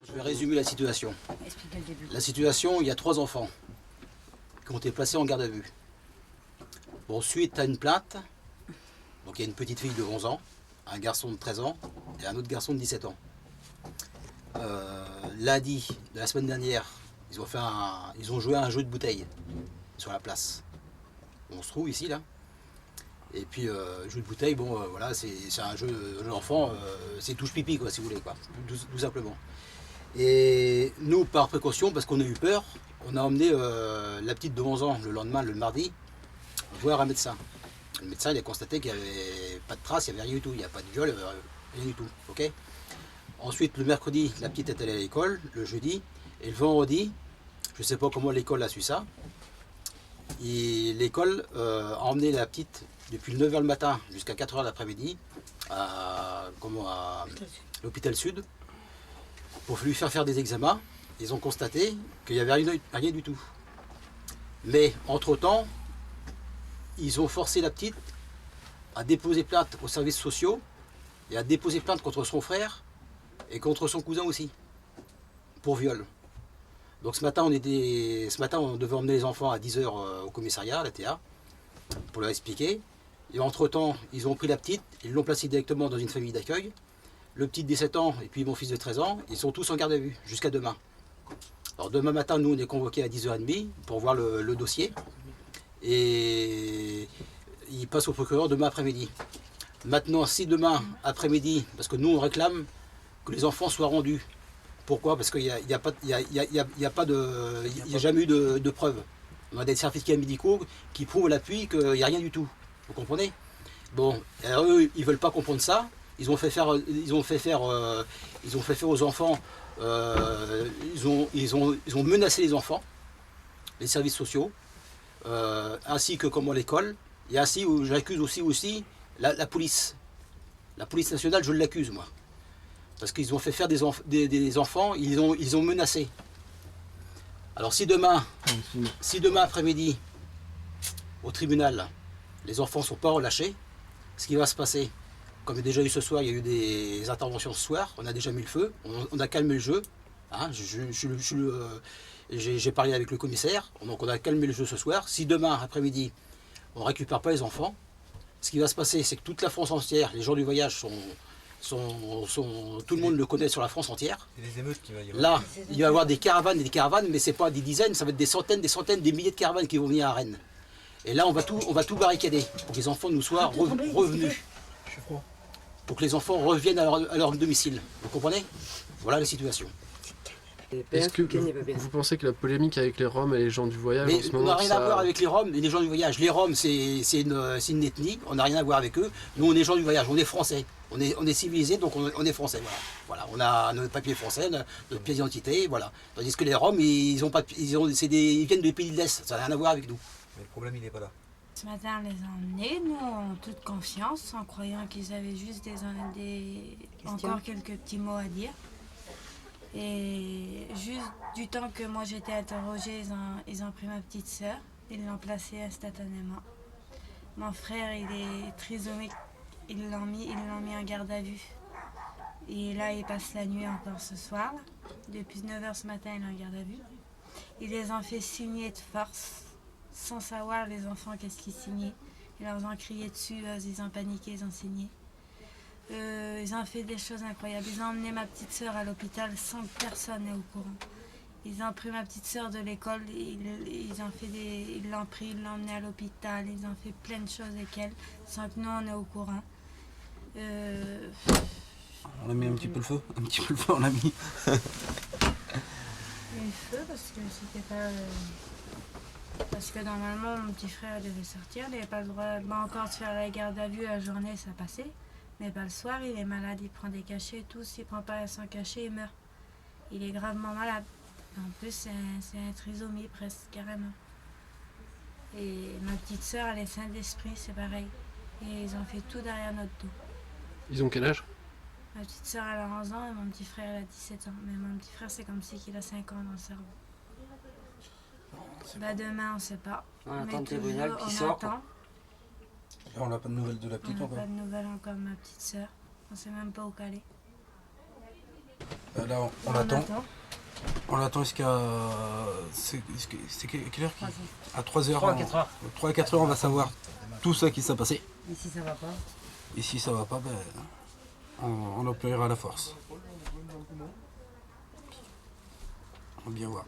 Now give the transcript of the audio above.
Je vais résumer la situation. Explique le début. La situation, il y a 3 enfants qui ont été placés en garde à vue. Bon, suite à une plainte, donc il y a une petite fille de 11 ans, un garçon de 13 ans et un autre garçon de 17 ans. Lundi de la semaine dernière, ils ont joué à un jeu de bouteilles sur la place où on se trouve ici là. Et puis jeu de bouteille, bon voilà, c'est un jeu d'enfant, c'est touche pipi quoi si vous voulez quoi, tout simplement. Et nous par précaution, parce qu'on a eu peur, on a emmené la petite de 11 ans le lendemain, le mardi, voir un médecin. Le médecin il a constaté qu'il n'y avait pas de traces, il n'y avait rien du tout, il n'y a pas de viol, rien du tout. Ok. Ensuite le mercredi, la petite est allée à l'école, le jeudi, et le vendredi, je ne sais pas comment l'école a su ça, et l'école a emmené la petite depuis 9h le matin jusqu'à 4h l'après-midi à l'hôpital Sud pour lui faire des examens. Ils ont constaté qu'il n'y avait rien du tout. Mais entre-temps, ils ont forcé la petite à déposer plainte aux services sociaux et à déposer plainte contre son frère et contre son cousin aussi, pour viol. Donc ce matin, on devait emmener les enfants à 10h au commissariat, à la TA, pour leur expliquer. Et entre-temps, ils ont pris la petite, ils l'ont placée directement dans une famille d'accueil. Le petit de 17 ans et puis mon fils de 13 ans, ils sont tous en garde à vue jusqu'à demain. Alors demain matin, nous, on est convoqués à 10h30 pour voir le dossier. Et il passe au procureur demain après-midi. Maintenant, si demain après-midi, parce que nous, on réclame que les enfants soient rendus. Pourquoi? Parce qu'il n'y a jamais eu de preuves. On a des certificats médicaux qui prouvent à l'appui qu'il n'y a rien du tout. Vous comprenez? Bon, alors eux, ils ne veulent pas comprendre ça. Ils ont fait faire aux enfants, ils ont menacé les enfants, les services sociaux, ainsi que comment l'école, et ainsi où j'accuse aussi la police. La police nationale, je l'accuse moi. Parce qu'ils ont fait faire des enfants, ils ont menacé. Alors si demain après-midi, au tribunal, les enfants ne sont pas relâchés, ce qui va se passer, comme il y a déjà eu ce soir, il y a eu des interventions ce soir, on a déjà mis le feu, on a calmé le jeu. Hein, j'ai parlé avec le commissaire, donc on a calmé le jeu ce soir. Si demain après-midi, on ne récupère pas les enfants, ce qui va se passer, c'est que toute la France entière, les gens du voyage tout le monde le connaît sur la France entière. Les émeutes qui va y avoir. Là, il va y avoir des caravanes et des caravanes, mais c'est pas des dizaines, ça va être des centaines, des milliers de caravanes qui vont venir à Rennes. Et là, on va tout barricader pour que les enfants nous soient revenus. Pour que les enfants reviennent à leur domicile. Vous comprenez? Voilà la situation. Est-ce que vous pensez que la polémique avec les Roms et les gens du voyage Mais en ce on moment, n'a rien à voir avec les Roms et les gens du voyage. Les Roms, c'est une ethnie, on n'a rien à voir avec eux. Nous, on est gens du voyage, on est français. On est civilisés, donc on est français. Voilà. On a notre papier français, notre pièce d'identité, voilà. Tandis que les Roms, ils viennent des pays de l'Est, ça n'a rien à voir avec nous. Mais le problème, il n'est pas là. Ce matin, on les a emmenés, nous, en toute confiance, en croyant qu'ils avaient juste encore quelques petits mots à dire. Et juste du temps que moi j'étais interrogée, ils ont pris ma petite sœur, ils l'ont placée instantanément. Mon frère, il est trisomique, ils l'ont mis en garde à vue. Et là, il passe la nuit encore ce soir. Depuis 9h ce matin, il est en garde à vue. Ils les ont fait signer de force, sans savoir les enfants qu'est-ce qu'ils signaient. Ils leur ont crié dessus, ils ont paniqué, ils ont signé. Ils ont fait des choses incroyables. Ils ont emmené ma petite sœur à l'hôpital sans que personne n'est au courant. Ils ont pris ma petite sœur de l'école, ils l'ont pris, ils l'ont emmenée à l'hôpital, ils ont fait plein de choses avec elle, sans que nous on est au courant. On a mis un petit peu le feu, on a mis. Le feu parce que c'était pas... Parce que normalement mon petit frère devait sortir, il n'avait pas le droit encore de faire la garde à vue la journée, ça passait. Mais pas le soir, il est malade, il prend des cachets et tout, s'il ne prend pas son cachet, il meurt. Il est gravement malade. En plus, c'est un trisomie presque, carrément. Et ma petite sœur, elle est saine d'esprit, c'est pareil. Et ils ont fait tout derrière notre dos. Ils ont quel âge? Ma petite sœur, elle a 11 ans et mon petit frère, elle a 17 ans. Mais mon petit frère, c'est comme si il a 5 ans dans le cerveau. Demain, on ne sait pas. On attend mais le tribunal qui on sort. attend. Et on n'a pas de nouvelles de la On petite n'a encore. pas de nouvelles encore de ma petite sœur. On ne sait même pas où qu'elle est. Là, on l'attend. On l'attend jusqu'à. C'est quelle heure à 3h. 3 à 4 heures. 3 à 4 heures, on va savoir tout ça qui s'est passé. Et si ça va pas? Et si ça va pas, ben, on emploiera la force. On va bien voir.